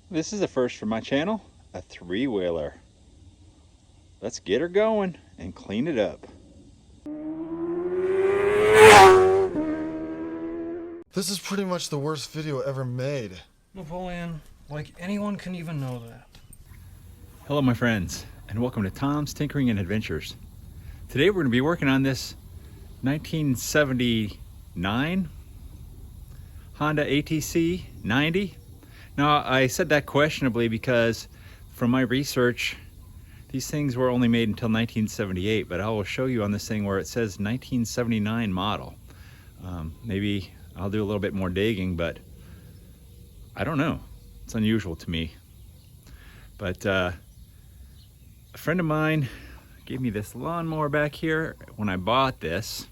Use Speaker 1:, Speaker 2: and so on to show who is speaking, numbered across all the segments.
Speaker 1: This is a first for my channel, a three-wheeler. Let's get her going and clean it up.
Speaker 2: This is pretty much the worst video ever made.
Speaker 3: Napoleon, like anyone can even know that.
Speaker 1: Hello my friends, and welcome to Tom's Tinkering and Adventures. Today we're going to be working on this 1979 Honda ATC90. Now I said that questionably because from my research these things were only made until 1978, but I will show you on this thing where it says 1979 model. Maybe I'll do a little bit more digging, but I don't know. It's unusual to me. But a friend of mine gave me this lawnmower back here when I bought this.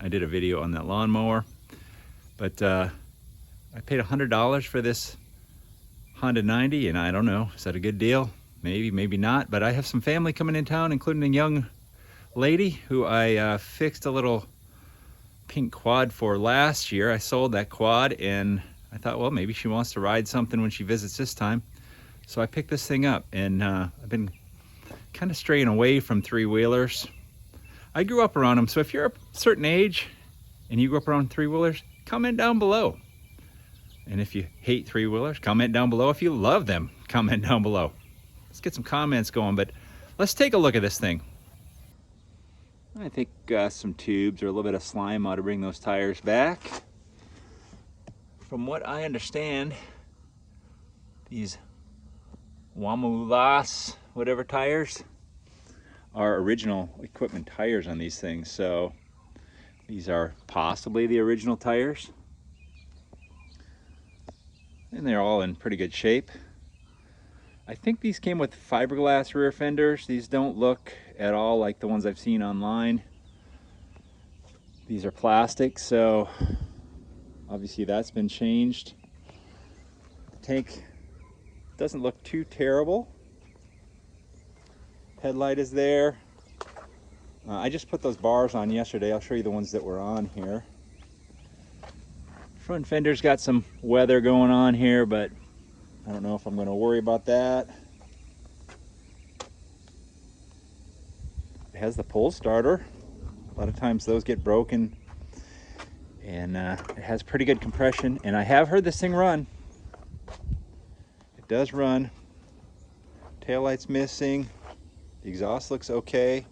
Speaker 1: I did a video on that lawnmower, but I paid $100 for this Honda 90, and I don't know, is that a good deal? Maybe, maybe not, but I have some family coming in town, including a young lady who I fixed a little pink quad for last year. I sold that quad and I thought, well, maybe she wants to ride something when she visits this time. So I picked this thing up, and I've been kind of straying away from three-wheelers. I grew up around them, so if you're a certain age and you grew up around three-wheelers, comment down below. And if you hate three-wheelers, comment down below. If you love them, comment down below. Let's get some comments going, but let's take a look at this thing. I think some tubes or a little bit of slime ought to bring those tires back. From what I understand, these Wamulas, whatever tires, are original equipment tires on these things. So these are possibly the original tires. And they're all in pretty good shape. I think these came with fiberglass rear fenders. These don't look at all like the ones I've seen online. These are plastic, so obviously that's been changed. The tank doesn't look too terrible. Headlight is there. I just put those bars on yesterday. I'll show you the ones that were on here. Front fender's got some weather going on here, but I don't know if I'm going to worry about that. It has the pull starter. A lot of times those get broken, and it has pretty good compression, and I have heard this thing run. It does run. Taillight's missing. The exhaust looks okay.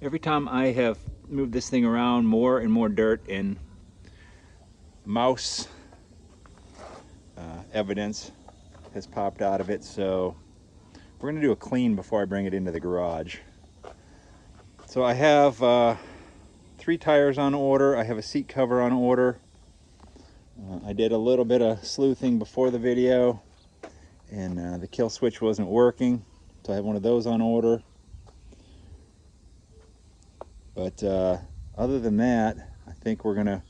Speaker 1: Every time I have moved this thing around, more and more dirt and mouse evidence has popped out of it, so we're going to do a clean before I bring it into the garage. So I have 3 tires on order. I have a seat cover on order. I did a little bit of sleuthing before the video, and the kill switch wasn't working, so I have one of those on order. But other than that, I think we're going to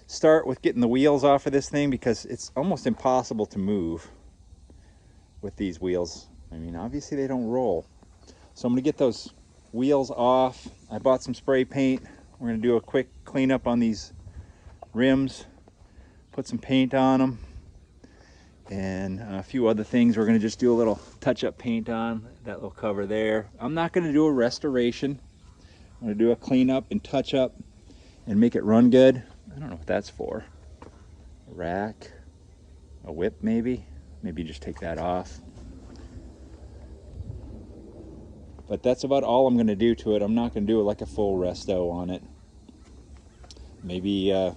Speaker 1: start with getting the wheels off of this thing, because it's almost impossible to move with these wheels. I mean, obviously they don't roll. So I'm going to get those wheels off. I bought some spray paint. We're going to do a quick cleanup on these rims, put some paint on them, and a few other things we're going to just do a little touch-up paint on. That little cover there. I'm not going to do a restoration. I'm going to do a cleanup and touch-up and make it run good. I don't know what that's for. A rack, a whip maybe. Maybe just take that off. But that's about all I'm going to do to it. I'm not going to do it like a full resto on it. Maybe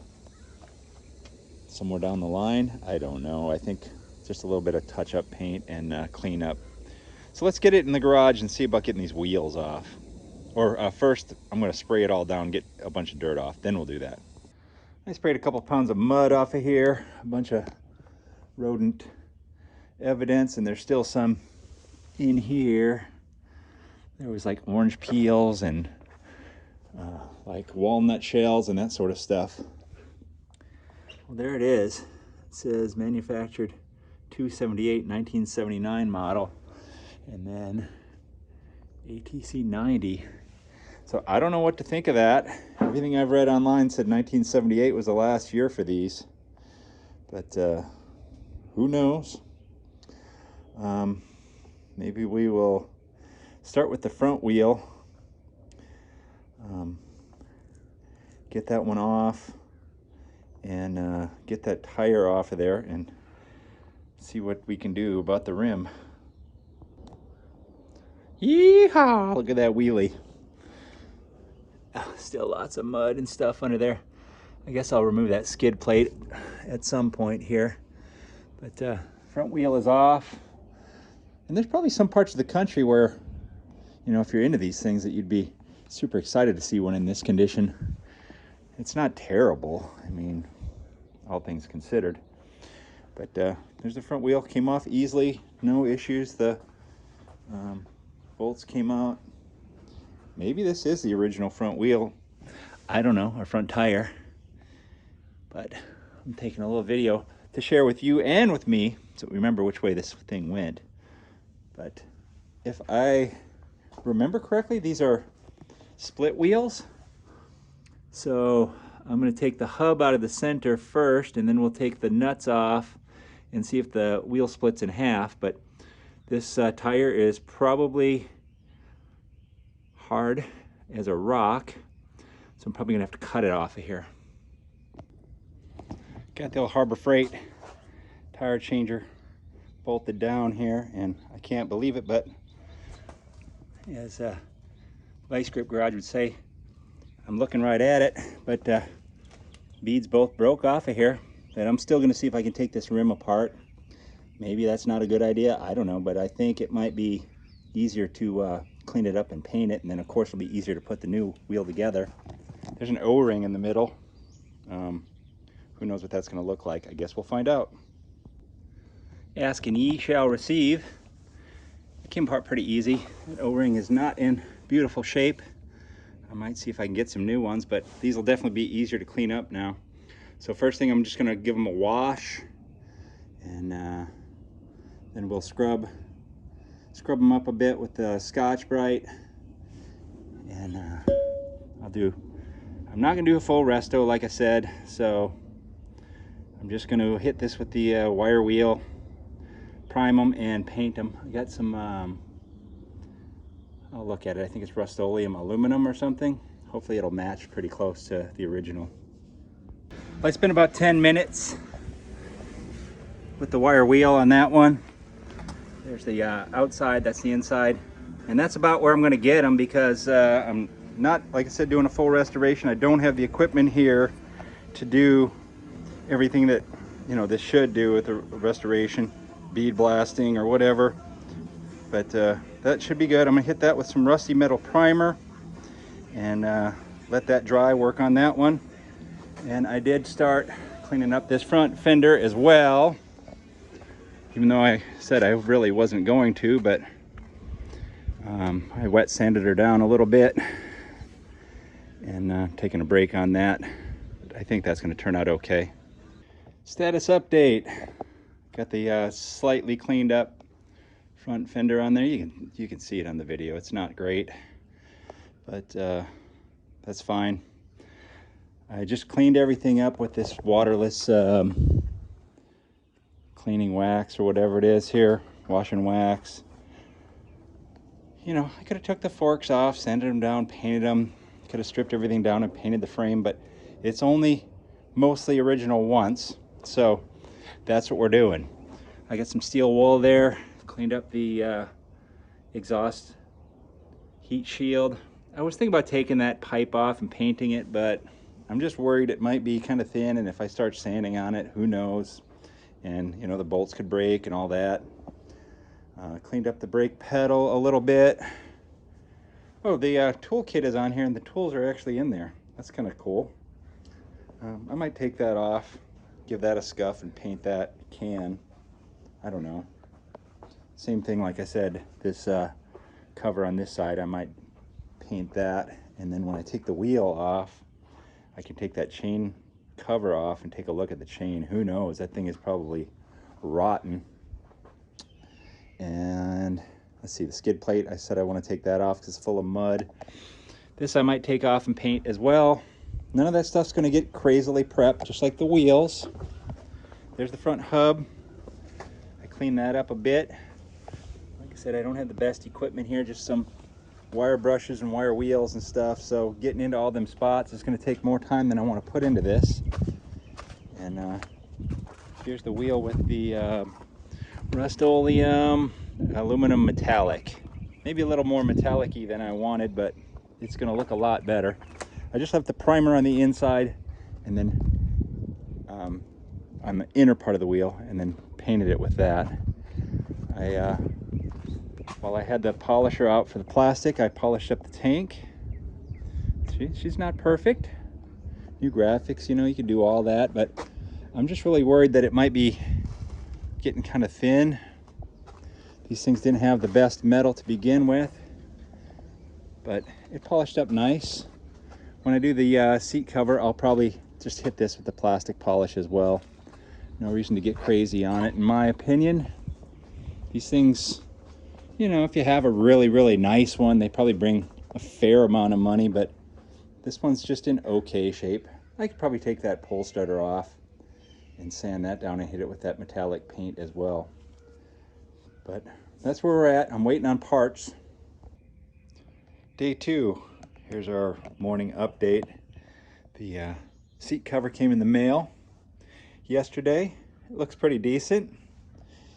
Speaker 1: somewhere down the line. I don't know. I think just a little bit of touch-up paint and clean up. So let's get it in the garage and see about getting these wheels off. Or first, I'm going to spray it all down, get a bunch of dirt off. Then we'll do that. I sprayed a couple pounds of mud off of here. A bunch of rodent evidence, and there's still some in here. There was like orange peels and like walnut shells and that sort of stuff. Well, there it is. It says manufactured 278 1979 model, and then ATC90. So I don't know what to think of that. Everything I've read online said 1978 was the last year for these, but who knows? Maybe we will start with the front wheel, get that one off, and get that tire off of there and see what we can do about the rim. Yeehaw! Look at that wheelie. Still lots of mud and stuff under there. I guess I'll remove that skid plate at some point here. But front wheel is off. And there's probably some parts of the country where, you know, if you're into these things, that you'd be super excited to see one in this condition. It's not terrible, I mean, all things considered. But there's the front wheel, came off easily, no issues. The bolts came out. Maybe this is the original front wheel. I don't know, our front tire. But I'm taking a little video to share with you and with me, so we remember which way this thing went. But if I remember correctly, these are split wheels. So I'm going to take the hub out of the center first, and then we'll take the nuts off and see if the wheel splits in half. But this tire is probably hard as a rock, so I'm probably going to have to cut it off of here. Got the old Harbor Freight tire changer bolted down here, and I can't believe it, but as Vice Grip Garage would say, I'm looking right at it, but beads both broke off of here. And I'm still going to see if I can take this rim apart. Maybe that's not a good idea, I don't know, but I think it might be easier to clean it up and paint it, and then of course it'll be easier to put the new wheel together. There's an O-ring in the middle. Who knows what that's going to look like? I guess we'll find out. Ask and ye shall receive. It came apart pretty easy. That O-ring is not in beautiful shape. I might see if I can get some new ones, but these will definitely be easier to clean up now. So first thing, I'm just going to give them a wash, and then we'll scrub them up a bit with the Scotch-Brite, and I'm not going to do a full resto like I said, so I'm just going to hit this with the wire wheel, prime them and paint them. I got some, I'll look at it, I think it's Rust-Oleum aluminum or something. Hopefully it'll match pretty close to the original. I spent about 10 minutes with the wire wheel on that one. There's the outside, that's the inside. And that's about where I'm going to get them, because I'm not, like I said, doing a full restoration. I don't have the equipment here to do everything that, you know, this should do with the restoration, bead blasting or whatever. But that should be good. I'm going to hit that with some rusty metal primer and let that dry, work on that one. And I did start cleaning up this front fender as well, even though I said I really wasn't going to, but I wet sanded her down a little bit and taking a break on that. I think that's going to turn out okay. Status update. Got the slightly cleaned up front fender on there. You can see it on the video. It's not great, but that's fine. I just cleaned everything up with this waterless cleaning wax or whatever it is here, wash and wax. You know, I could have took the forks off, sanded them down, painted them, could have stripped everything down and painted the frame, but it's only mostly original once, so that's what we're doing. I got some steel wool there, cleaned up the exhaust heat shield. I was thinking about taking that pipe off and painting it, but I'm just worried it might be kind of thin, and if I start sanding on it, who knows? And you know, the bolts could break and all that. Cleaned up the brake pedal a little bit. Oh, the tool kit is on here, and the tools are actually in there. That's kind of cool. I might take that off, give that a scuff, and paint that can. I don't know. Same thing, like I said, this cover on this side, I might paint that, and then when I take the wheel off, I can take that chain cover off and take a look at the chain. Who knows? That thing is probably rotten. And let's see, the skid plate, I said I want to take that off because it's full of mud. This I might take off and paint as well. None of that stuff's going to get crazily prepped, just like the wheels. There's the front hub. clean that up a bit. Like I said, I don't have the best equipment here, just some wire brushes and wire wheels and stuff, so getting into all them spots is going to take more time than I want to put into this. And here's the wheel with the Rust-Oleum aluminum metallic. Maybe a little more metallic-y than I wanted, but it's going to look a lot better. I just left the primer on the inside and then on the inner part of the wheel, and then painted it with that. While I had the polisher out for the plastic, I polished up the tank. She's not perfect. New graphics, you know, you can do all that, but I'm just really worried that it might be getting kind of thin. These things didn't have the best metal to begin with, but it polished up nice. When I do the seat cover, I'll probably just hit this with the plastic polish as well. No reason to get crazy on it, in my opinion. These things, you know, if you have a really, really nice one, they probably bring a fair amount of money, but this one's just in okay shape. I could probably take that pole starter off and sand that down and hit it with that metallic paint as well. But that's where we're at. I'm waiting on parts. Day 2. Here's our morning update. The seat cover came in the mail yesterday. It looks pretty decent.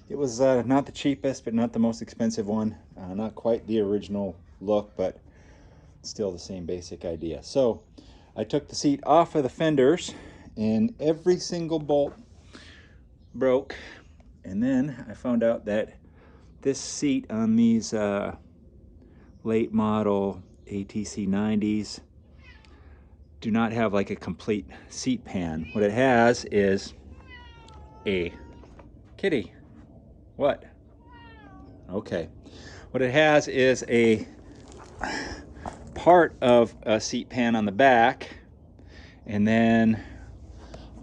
Speaker 1: It was not the cheapest, but not the most expensive one. Not quite the original look, but still the same basic idea. So I took the seat off of the fenders and every single bolt broke. And then I found out that this seat on these late model ATC90s do not have like a complete seat pan. What it has is a kitty. What? Okay. What it has is a part of a seat pan on the back, and then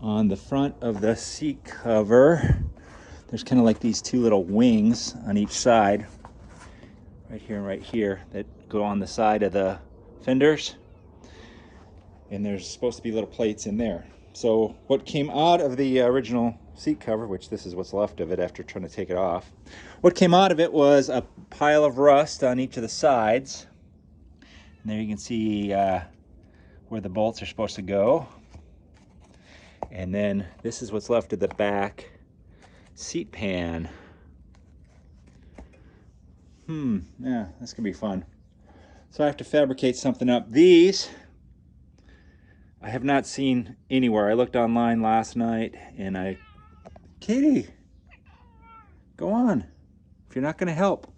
Speaker 1: on the front of the seat cover there's kind of like these two little wings on each side, right here and right here, that go on the side of the fenders, and there's supposed to be little plates in there. So what came out of the original seat cover, which this is what's left of it after trying to take it off, what came out of it was a pile of rust on each of the sides. And there you can see where the bolts are supposed to go. And then this is what's left of the back seat pan. Yeah, that's gonna be fun. So I have to fabricate something up. These I have not seen anywhere. I looked online last night and Katie, go on, if you're not gonna help.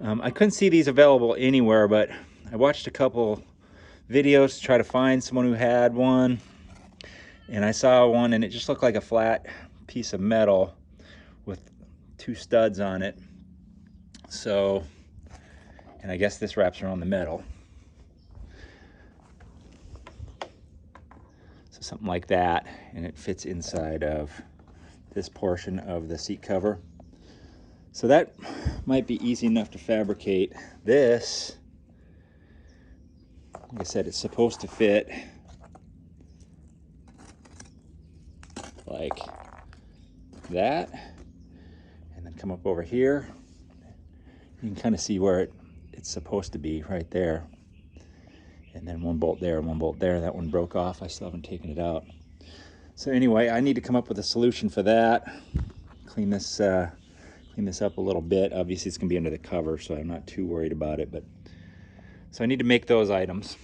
Speaker 1: I couldn't see these available anywhere, but I watched a couple videos to try to find someone who had one, and I saw one and it just looked like a flat piece of metal with two studs on it. So, and I guess this wraps around the metal. So something like that, and it fits inside of this portion of the seat cover. So that might be easy enough to fabricate. This, like I said, it's supposed to fit like that, and then come up over here. You can kind of see where it's supposed to be right there. And then one bolt there and one bolt there. That one broke off. I still haven't taken it out. So anyway, I need to come up with a solution for that. Clean this up a little bit. Obviously it's gonna be under the cover, so I'm not too worried about it. But so I need to make those items.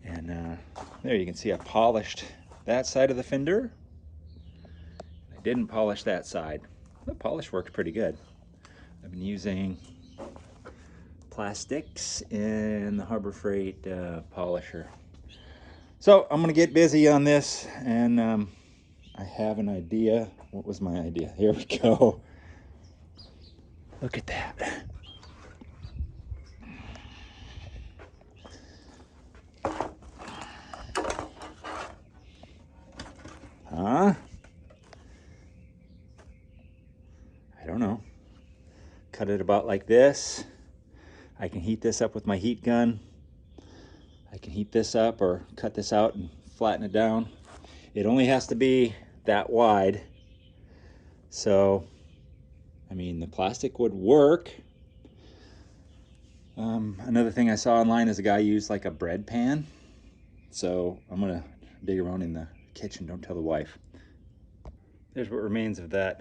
Speaker 1: And there you can see I polished that side of the fender. I didn't polish that side. The polish works pretty good. I've been using plastics and the Harbor Freight polisher. So I'm gonna get busy on this, and I have an idea. What was my idea? Here we go. Look at that. Huh? I don't know. Cut it about like this. I can heat this up with my heat gun. I can heat this up or cut this out and flatten it down. It only has to be that wide. So I mean, the plastic would work. Another thing I saw online is a guy used like a bread pan. So I'm gonna dig around in the kitchen, don't tell the wife. There's what remains of that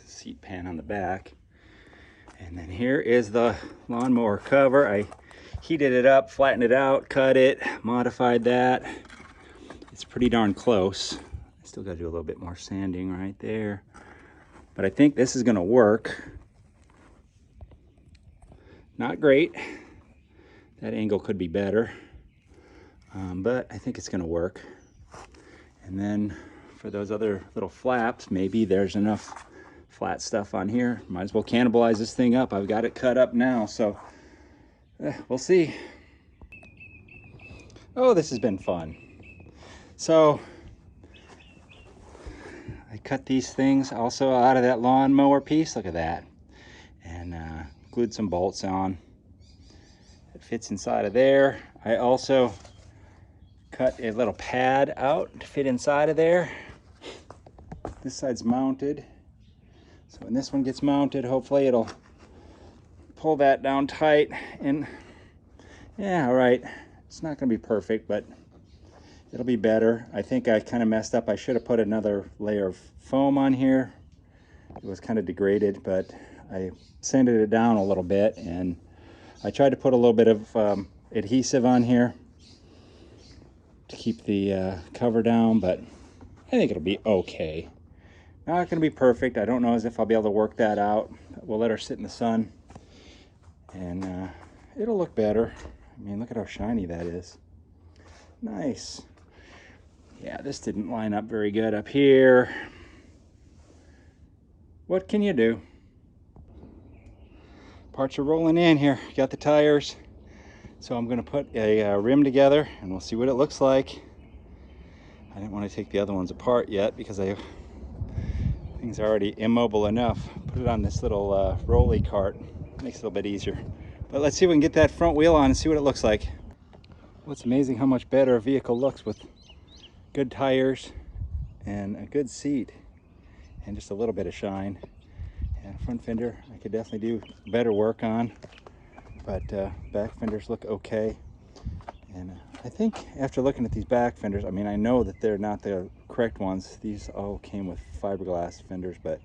Speaker 1: seat pan on the back. And then here is the lawnmower cover. I heated it up, flattened it out, cut it, modified that. It's pretty darn close. I still gotta do a little bit more sanding right there. But I think this is gonna work. Not great. That angle could be better. But I think it's gonna work. And then for those other little flaps, maybe there's enough flat stuff on here. Might as well cannibalize this thing up. I've got it cut up now, so we'll see. Oh, this has been fun. So I cut these things also out of that lawnmower piece. Look at that. And glued some bolts on. It fits inside of there. I also cut a little pad out to fit inside of there. This side's mounted. So when this one gets mounted, hopefully it'll pull that down tight. And yeah, all right. It's not gonna be perfect, but it'll be better. I think I kind of messed up. I should have put another layer of foam on here. It was kind of degraded, but I sanded it down a little bit, and I tried to put a little bit of adhesive on here to keep the cover down, but I think it'll be okay. Not gonna be perfect. I don't know as if I'll be able to work that out. We'll let her sit in the sun, and it'll look better. I mean, look at how shiny that is. Nice. Yeah, this didn't line up very good up here. What can you do? Parts are rolling in here. Got the tires. So I'm gonna put a rim together and we'll see what it looks like. I didn't want to take the other ones apart yet because things are already immobile enough. Put it on this little rolly cart. Makes it a little bit easier. But let's see if we can get that front wheel on and see what it looks like. Well, it's amazing how much better a vehicle looks with good tires and a good seat and just a little bit of shine. And front fender, I could definitely do better work on, but back fenders look okay. And I think after looking at these back fenders, I mean, I know that they're not the correct ones. These all came with fiberglass fenders, but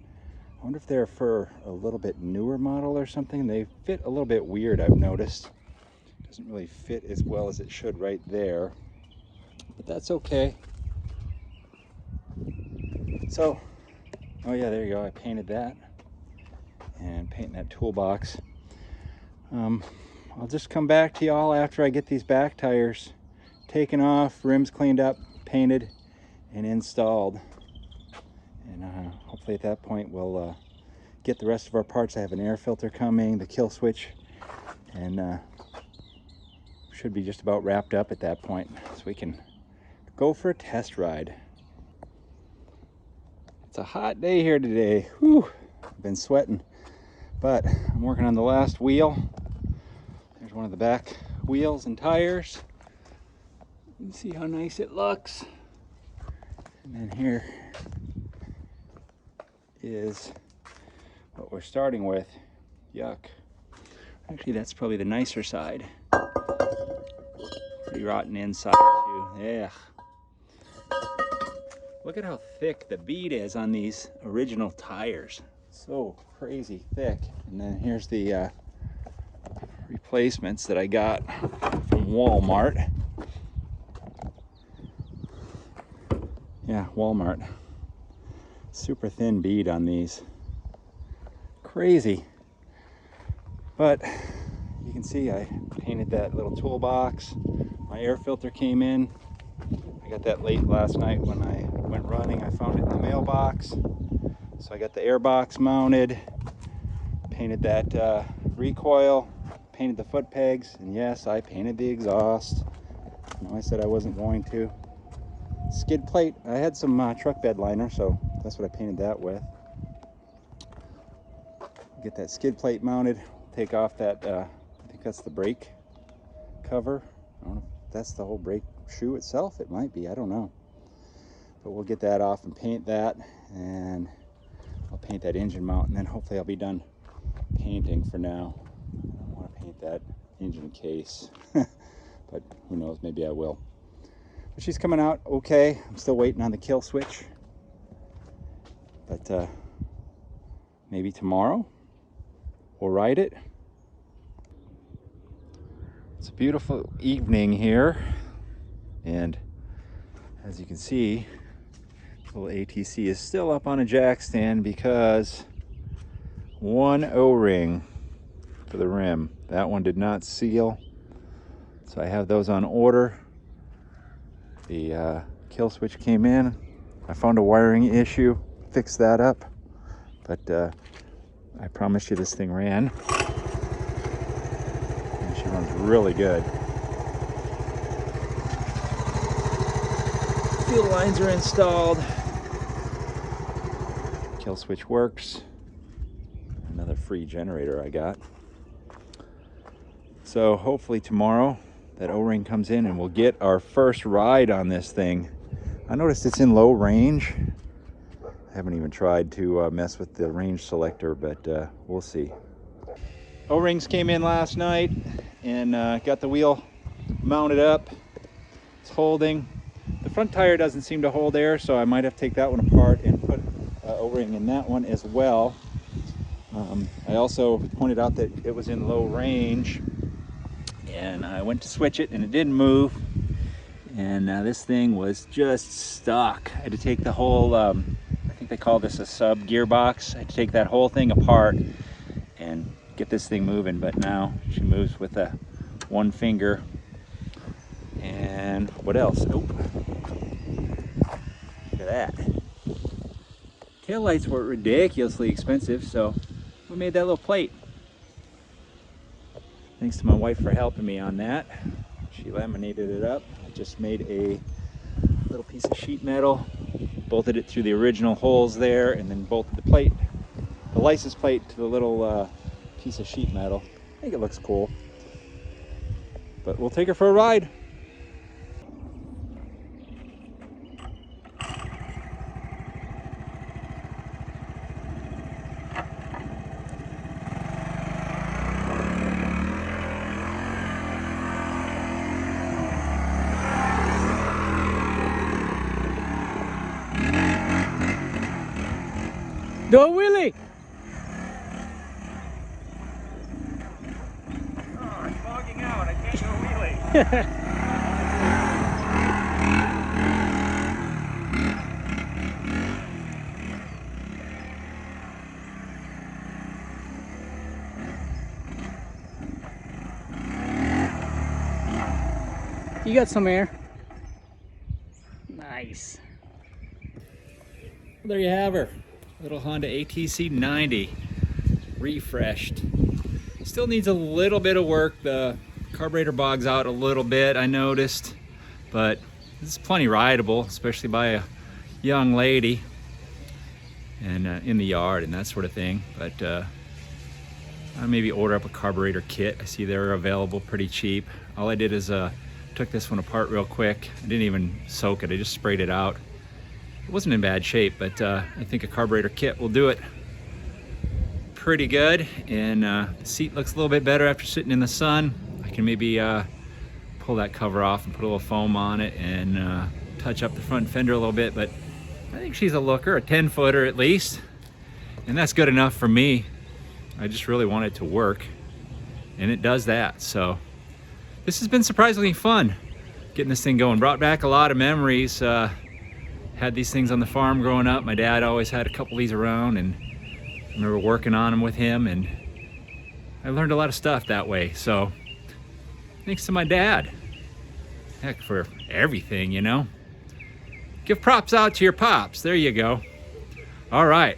Speaker 1: I wonder if they're for a little bit newer model or something. They fit a little bit weird, I've noticed. Doesn't really fit as well as it should right there, but that's okay. So, oh yeah, there you go. I painted that and painting that toolbox. I'll just come back to y'all after I get these back tires taken off, rims cleaned up, painted, and installed. And hopefully at that point we'll get the rest of our parts. I have an air filter coming, the kill switch, and should be just about wrapped up at that point, so we can go for a test ride. It's a hot day here today. Whew, I've been sweating, but I'm working on the last wheel. There's one of the back wheels and tires. You can see how nice it looks. And then here is what we're starting with. Yuck. Actually, that's probably the nicer side. Pretty rotten inside too. Yeah. Look at how thick the bead is on these original tires. So crazy thick. And then here's the replacements that I got from Walmart. Yeah, Walmart. Super thin bead on these. Crazy. But you can see I painted that little toolbox. My air filter came in. I got that late last night when I went running. I found it in the mailbox. So I got the air box mounted, painted that recoil, painted the foot pegs, and yes, I painted the exhaust. No, I said I wasn't going to. Skid plate, I had some truck bed liner, so that's what I painted that with. Get that skid plate mounted, take off that, I think that's the brake cover. I don't know if that's the whole brake shoe itself. It might be, I don't know. But we'll get that off and paint that, and I'll paint that engine mount, and then hopefully I'll be done painting for now. I don't want to paint that engine case, but who knows, maybe I will. But she's coming out okay. I'm still waiting on the kill switch, but maybe tomorrow we'll ride it. It's a beautiful evening here, and as you can see, the little ATC is still up on a jack stand because one O-ring for the rim, that one did not seal, so I have those on order. The kill switch came in, I found a wiring issue, fixed that up, but I promised you this thing ran, and she runs really good. Fuel lines are installed, kill switch works. Another free generator I got. So hopefully tomorrow that O-ring comes in and we'll get our first ride on this thing. I noticed it's in low range. I haven't even tried to mess with the range selector, but we'll see. O-rings came in last night and got the wheel mounted up. It's holding. The front tire doesn't seem to hold air, so I might have to take that one apart and put O-ring in that one as well. I also pointed out that it was in low range, and I went to switch it and it didn't move, and this thing was just stuck. I had to take the whole, I think they call this a sub gearbox. I had to take that whole thing apart and get this thing moving, but now she moves with a one finger. And what else? Oh, look at that. Tail lights were ridiculously expensive, so we made that little plate. Thanks to my wife for helping me on that. She laminated it up. I just made a little piece of sheet metal, bolted it through the original holes there, and then bolted the plate, the license plate, to the little piece of sheet metal. I think it looks cool. But we'll take her for a ride.
Speaker 3: Go, Willie!
Speaker 1: Oh, it's fogging out. I can't go wheeling.
Speaker 3: You got some air. Nice.
Speaker 1: There you have her. Little Honda ATC90, refreshed. Still needs a little bit of work. The carburetor bogs out a little bit, I noticed, but this is plenty rideable, especially by a young lady and in the yard and that sort of thing. But I maybe order up a carburetor kit. I see they're available pretty cheap. All I did is took this one apart real quick. I didn't even soak it, I just sprayed it out. It wasn't in bad shape, but I think a carburetor kit will do it pretty good. And the seat looks a little bit better after sitting in the sun. I can maybe pull that cover off and put a little foam on it and touch up the front fender a little bit, but I think she's a looker, a 10-footer at least, and that's good enough for me. I just really want it to work, and it does that. So this has been surprisingly fun getting this thing going. Brought back a lot of memories. Had these things on the farm growing up. My dad always had a couple of these around, and I remember working on them with him, and I learned a lot of stuff that way. So thanks to my dad. Heck, for everything, you know. Give props out to your pops. There you go. All right.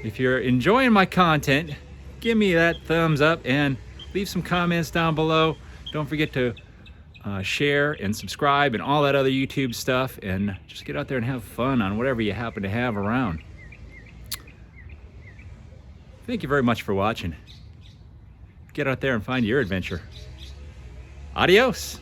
Speaker 1: If you're enjoying my content, give me that thumbs up and leave some comments down below. Don't forget to share and subscribe and all that other YouTube stuff, and just get out there and have fun on whatever you happen to have around. Thank you very much for watching. Get out there and find your adventure. Adios.